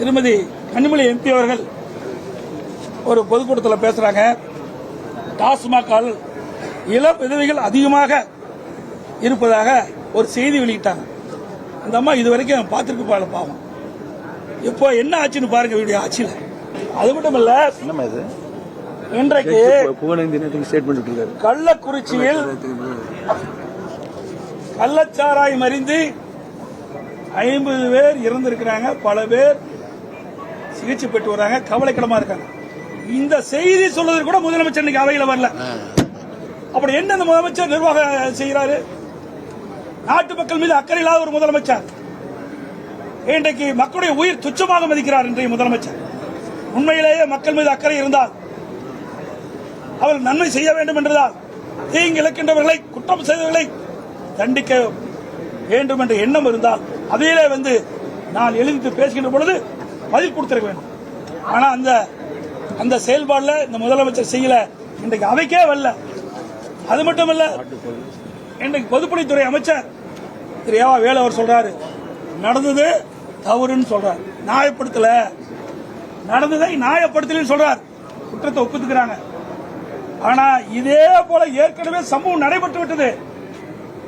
திருமதி கனிமொழி எம்பி அவர்கள் ஒரு பொதுக்கூட்டத்தில் பேசுறாங்க. டாஸ்மாகால் இளம் விதவைகள் அதிகமாக இருப்பதாக ஒரு செய்தி வெளியிட்டாங்க. அந்த அம்மா இதுவரைக்கும் பார்த்துருக்கு பாவம். இப்போ என்ன ஆச்சுன்னு பாருங்க வீடியோ ஆட்சியில். அது மட்டும் இல்ல, இன்றைக்கு கள்ளக்குறிச்சியில் கள்ளச்சாராய் மறிந்து 50 பேர் இறந்திருக்கிறாங்க. பல பேர் சிகிச்சை பெற்று வராங்க. கவலைக்கிடமா இருக்காங்க. இந்த செய்தி சொல்வதற்கு கூட முதலமைச்சர் இன்னைக்கு அவையில் வரல. அப்படி என்ன இந்த முதலமைச்சர் நிர்வாகம் செய்கிறாரு? நாட்டு மக்கள் மீது அக்கறை இல்லாத ஒரு முதலமைச்சர். இன்றைக்கு மக்களுடைய உயிர் துச்சமாக மதிக்கிறார் இன்றைய முதலமைச்சர். உண்மையிலேயே மக்கள் மீது அக்கறை இருந்தால், அவர்கள் நன்மை செய்ய வேண்டும் என்றதால், தீங்கு இழக்கின்றவர்களை, குற்றம் செய்தவர்களை தண்டிக்க வேண்டும் என்ற எண்ணம் இருந்தால் அதையிலே வந்து நான் எழுதித்து பேசுகின்ற பொழுது பதில் கொடுத்திருக்க வேண்டும். ஆனா அந்த செயல்பாடுல இந்த முதலமைச்சர் செய்யல. இன்றைக்கு அவைக்கே வரல. அது மட்டுமல்ல, இன்றைக்கு பொதுப்பணித்துறை அமைச்சர் திரு ஏவா வேலு அவர் சொல்றாரு, நடந்தது தவறுன்னு சொல்றாரு. நியாயப்படுத்தல, நடந்ததை நியாயப்படுத்தலன்னு சொல்றார். குற்றத்தை ஒப்புத்துக்கிறாங்க. ஆனா இதே போல ஏற்கனவே சம்பவம் நடைபெற்று விட்டது.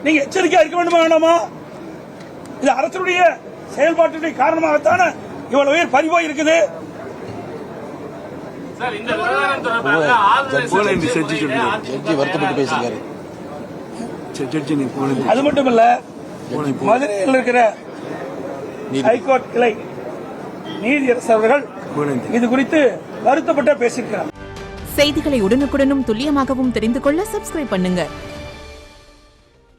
நீங்க எச்சரிக்கையா இருக்க வேண்டுமா வேண்டாமா? இது அரசுடைய செயல்பாட்டுடைய காரணமாகத்தானே இவ்வளவு உயிர் பறிபோய் இருக்குது. அது மட்டுமல்ல, மதுரையில் இருக்கிற ஹைகோர்ட் கிளை நீதியரசர் அவர்கள் இது குறித்து வருத்தப்பட்டு பேசியிருக்கிறார். செய்திகளை உடனுக்குடனும் துல்லியமாகவும் தெரிந்து கொள்ள சப்ஸ்கிரைப் பண்ணுங்க.